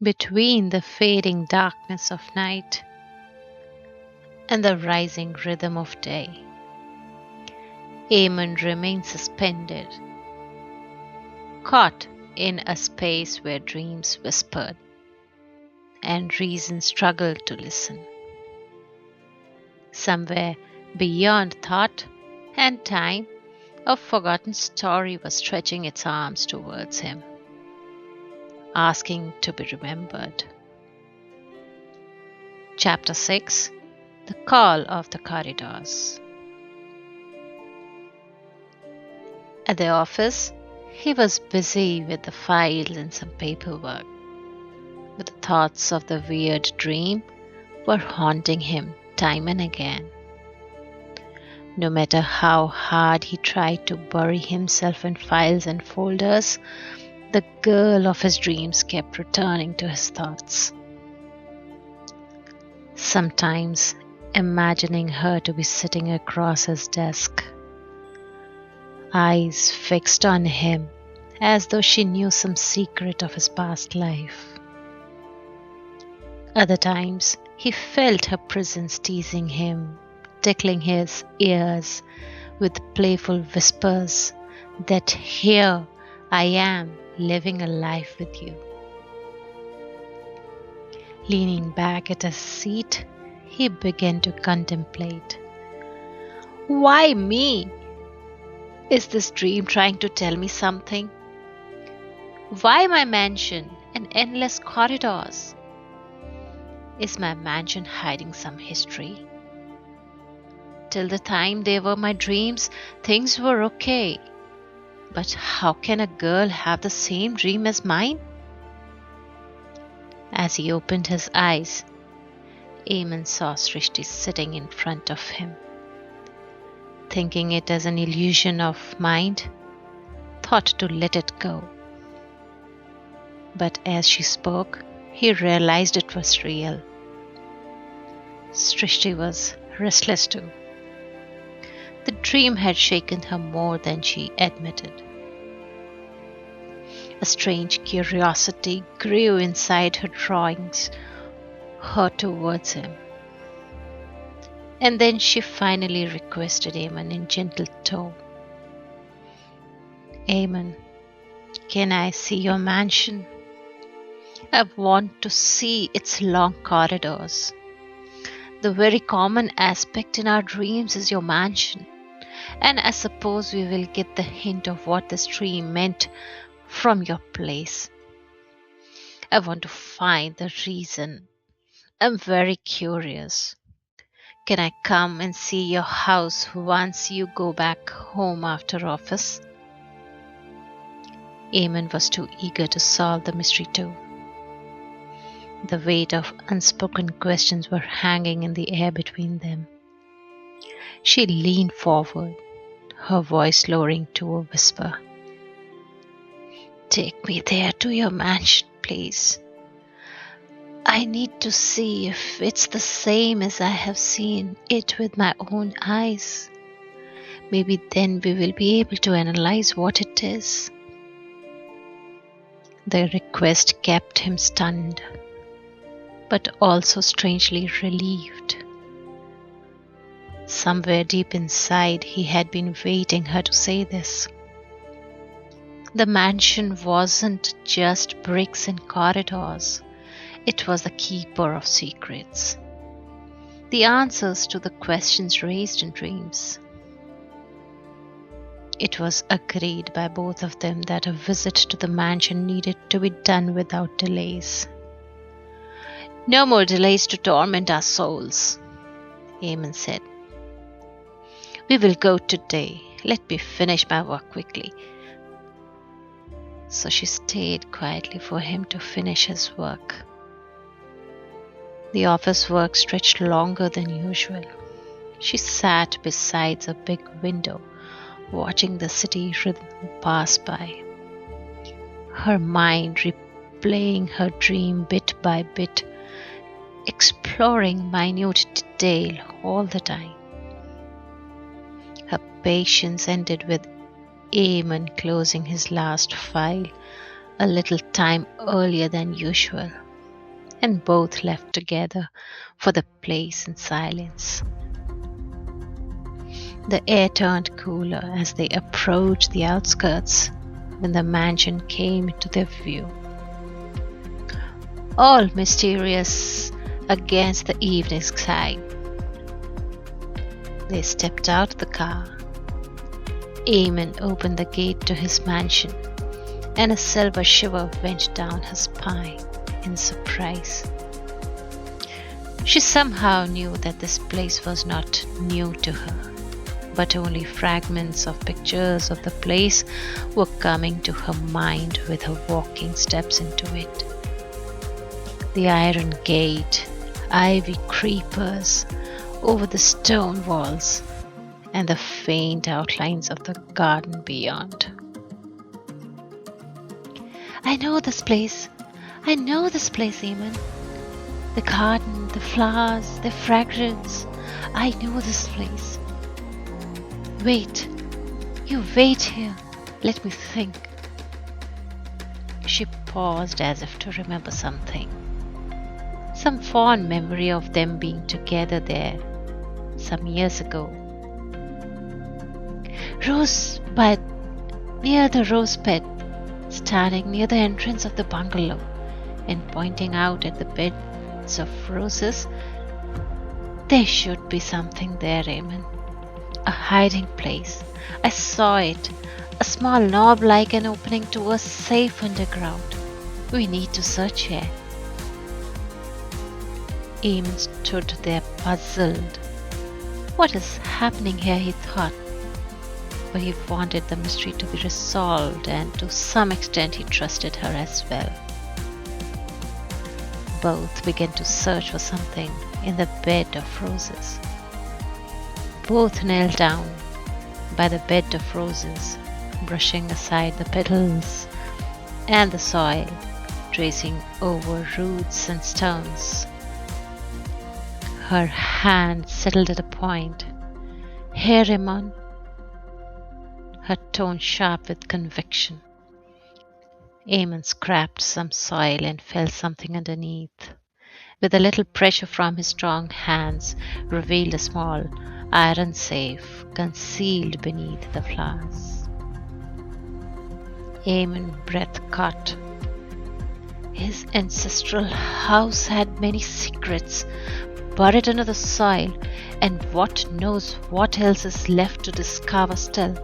between the fading darkness of night and the rising rhythm of day. Eamon remained suspended, caught in a space where dreams whispered and reason struggled to listen. Somewhere beyond thought and time, a forgotten story was stretching its arms towards him, asking to be remembered. Chapter 6: The Call of the Corridors. At the office, he was busy with the files and some paperwork, but the thoughts of the weird dream were haunting him time and again. No matter how hard he tried to bury himself in files and folders, the girl of his dreams kept returning to his thoughts. Sometimes imagining her to be sitting across his desk, eyes fixed on him as though she knew some secret of his past life. Other times, he felt her presence teasing him, tickling his ears with playful whispers that here I am living a life with you. Leaning back at his seat, he began to contemplate. Why me? Is this dream trying to tell me something? Why my mansion and endless corridors? Is my mansion hiding some history? Till the time they were my dreams, things were okay. But how can a girl have the same dream as mine? As he opened his eyes, Eamon saw Srishti sitting in front of him. Thinking it as an illusion of mind, thought to let it go. But as she spoke, he realized it was real. Srishti was restless too. The dream had shaken her more than she admitted. A strange curiosity grew inside her, drawing her towards him. And then she finally requested Eamon in gentle tone. Eamon, can I see your mansion? I want to see its long corridors. The very common aspect in our dreams is your mansion, and I suppose we will get the hint of what this dream meant from your place. I want to find the reason. I'm very curious. Can I come and see your house once you go back home after office? Eamon was too eager to solve the mystery too. The weight of unspoken questions were hanging in the air between them. She leaned forward, her voice lowering to a whisper. Take me there to your mansion, please. I need to see if it's the same as I have seen it with my own eyes. Maybe then we will be able to analyze what it is. The request kept him stunned, but also strangely relieved. Somewhere deep inside, he had been waiting her to say this. The mansion wasn't just bricks and corridors. It was the keeper of secrets, the answers to the questions raised in dreams. It was agreed by both of them that a visit to the mansion needed to be done without delays. No more delays to torment our souls, Eamon said. We will go today. Let me finish my work quickly. So she stayed quietly for him to finish his work. The office work stretched longer than usual. She sat beside a big window, watching the city rhythm pass by. Her mind replaying her dream bit by bit, exploring minute detail all the time. Her patience ended with Eamon closing his last file a little time earlier than usual. and both left together for the place in silence. The air turned cooler as they approached the outskirts when the mansion came into their view. All mysterious against the evening sky. They stepped out of the car. Eamon opened the gate to his mansion, and a silver shiver went down his spine in surprise. She somehow knew that this place was not new to her, but only fragments of pictures of the place were coming to her mind with her walking steps into it. The iron gate, ivy creepers over the stone walls, and the faint outlines of the garden beyond. I know this place, Eamon. The garden, the flowers, the fragrance. I know this place. Wait, you wait here. Let me think. She paused as if to remember something. Some fond memory of them being together there some years ago. Rosebud, near the rosebed, standing near the entrance of the bungalow and pointing out at the beds of roses. There should be something there, Eamon. A hiding place. I saw it. A small knob like an opening to a safe underground. We need to search here. Eamon stood there puzzled. What is happening here, he thought. But he wanted the mystery to be resolved, and to some extent he trusted her as well. Both began to search for something in the bed of roses. Both knelt down by the bed of roses, brushing aside the petals and the soil, tracing over roots and stones. Her hand settled at a point. Here, Eamon. Her tone sharp with conviction. Eamon scraped some soil and felt something underneath. With a little pressure from his strong hands, revealed a small iron safe concealed beneath the flowers. Eamon's breath caught. His ancestral house had many secrets buried under the soil, and what knows what else is left to discover still.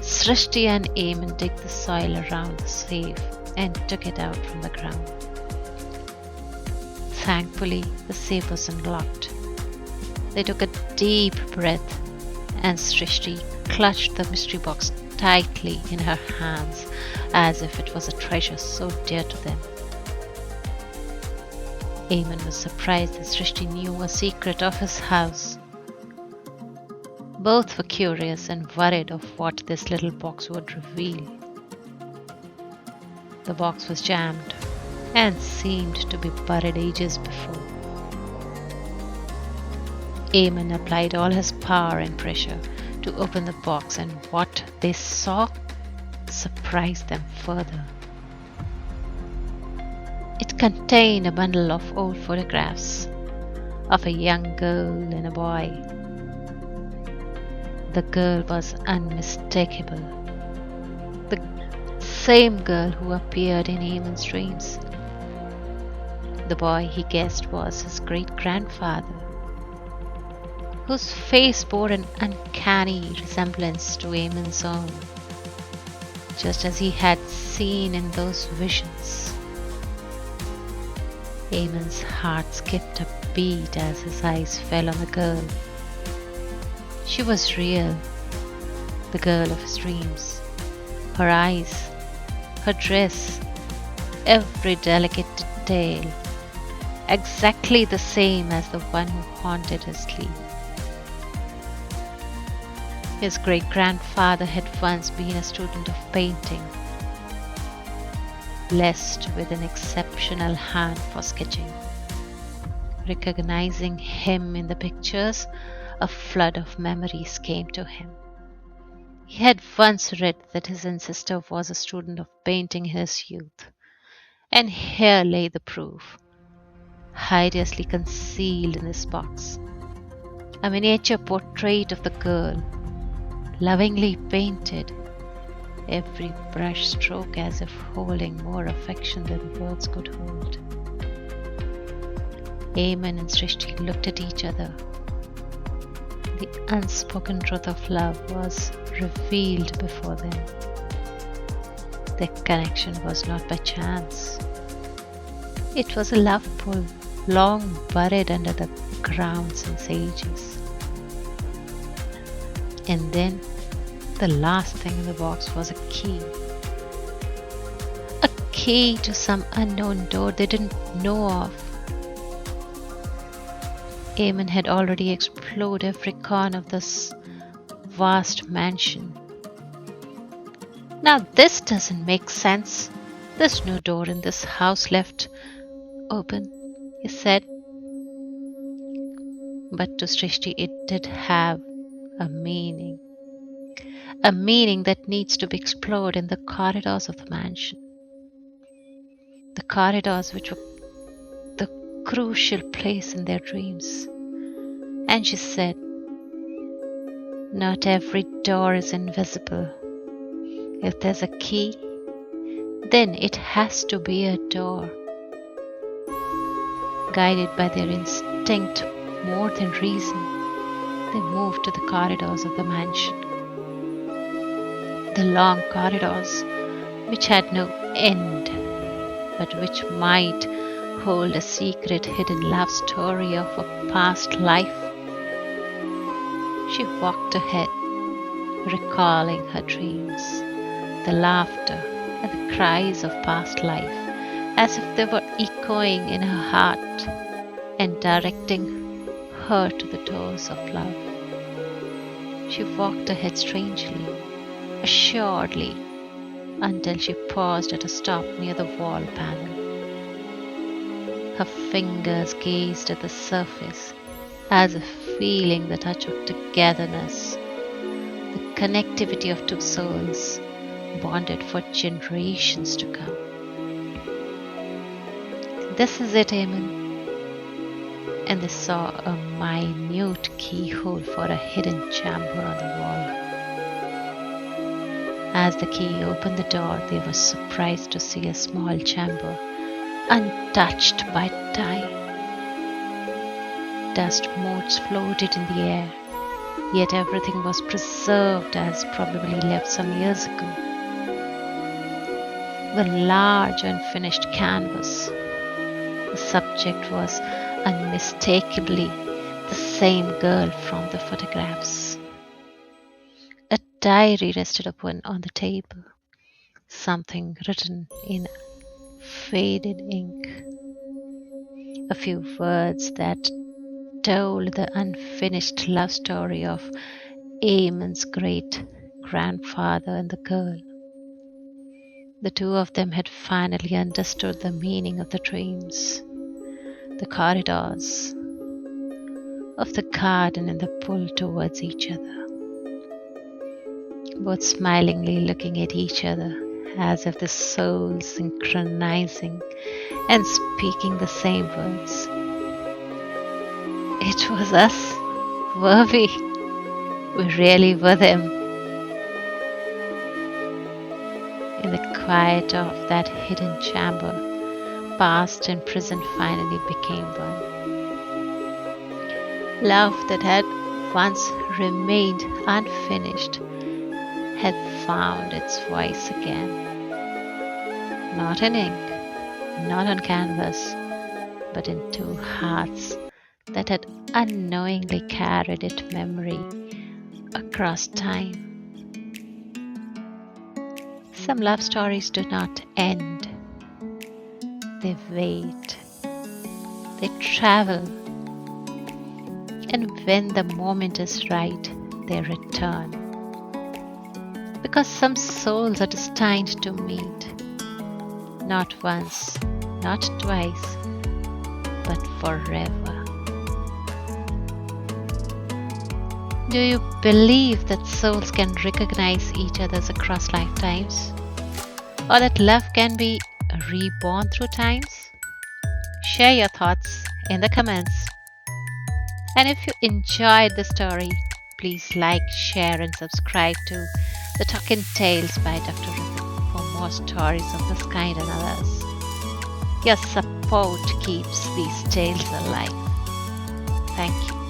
Srishti and Eamon digged the soil around the safe and took it out from the ground. Thankfully, the safe was unlocked. They took a deep breath, and Srishti clutched the mystery box tightly in her hands as if it was a treasure so dear to them. Eamon was surprised that Srishti knew a secret of his house. Both were curious and worried of what this little box would reveal. The box was jammed and seemed to be buried ages before. Eamon applied all his power and pressure to open the box, and what they saw surprised them further. It contained a bundle of old photographs of a young girl and a boy. The girl was unmistakable. The same girl who appeared in Eamon's dreams. The boy, he guessed, was his great-grandfather, whose face bore an uncanny resemblance to Eamon's own, just as he had seen in those visions. Eamon's heart skipped a beat as his eyes fell on the girl. She was real, the girl of his dreams. Her eyes, her dress, every delicate detail, exactly the same as the one who haunted his sleep. His great-grandfather had once been a student of painting, blessed with an exceptional hand for sketching. Recognizing him in the pictures, a flood of memories came to him. He had once read that his ancestor was a student of painting in his youth, And here lay the proof, hideously concealed in this box. A miniature portrait of the girl, lovingly painted, every brush stroke as if holding more affection than words could hold. Eamon and Srishti looked at each other. The unspoken truth of love was revealed before them. Their connection was not by chance. It was a love pull, long buried under the ground since ages. And then the last thing in the box was a key. A key to some unknown door they didn't know of. Eamon had already explored every corner of this vast mansion. Now this doesn't make sense. There's no door in this house left open, he said. But to Srishti it did have a meaning. A meaning that needs to be explored in the corridors of the mansion. The corridors which were the crucial place in their dreams. And she said, not every door is invisible. If there's a key, then it has to be a door. Guided by their instinct more than reason, they moved to the corridors of the mansion. The long corridors, which had no end, but which might hold a secret hidden love story of a past life. She walked ahead, recalling her dreams, the laughter and the cries of past life, as if they were echoing in her heart and directing her to the doors of love. She walked ahead strangely, assuredly, until she paused at a stop near the wall panel. Her fingers gazed at the surface, as if feeling the touch of togetherness, the connectivity of two souls bonded for generations to come. This is it, Eamon. And they saw a minute keyhole for a hidden chamber on the wall. As the key opened the door, they were surprised to see a small chamber, untouched by time. Dust motes floated in the air, yet everything was preserved as probably left some years ago. The large unfinished canvas. The subject was unmistakably the same girl from the photographs. A diary rested upon on the table, something written in faded ink. A few words that told the unfinished love story of Eamon's great-grandfather and the girl. The two of them had finally understood the meaning of the dreams, the corridors, of the garden and the pull towards each other. Both smilingly looking at each other as if the souls synchronizing and speaking the same words. It was us, were we? We really were them. In the quiet of that hidden chamber, past and present finally became one. Love that had once remained unfinished had found its voice again. Not in ink, not on canvas, but in two hearts that had unknowingly carried its memory across time. Some love stories do not end. They wait. They travel. And when the moment is right, they return. Because some souls are destined to meet. Not once, not twice, but forever. Do you believe that souls can recognize each other across lifetimes? Or that love can be reborn through times? Share your thoughts in the comments. And if you enjoyed the story, please like, share, and subscribe to the Talking Tales by Dr. Ribbon for more stories of this kind and others. Your support keeps these tales alive. Thank you.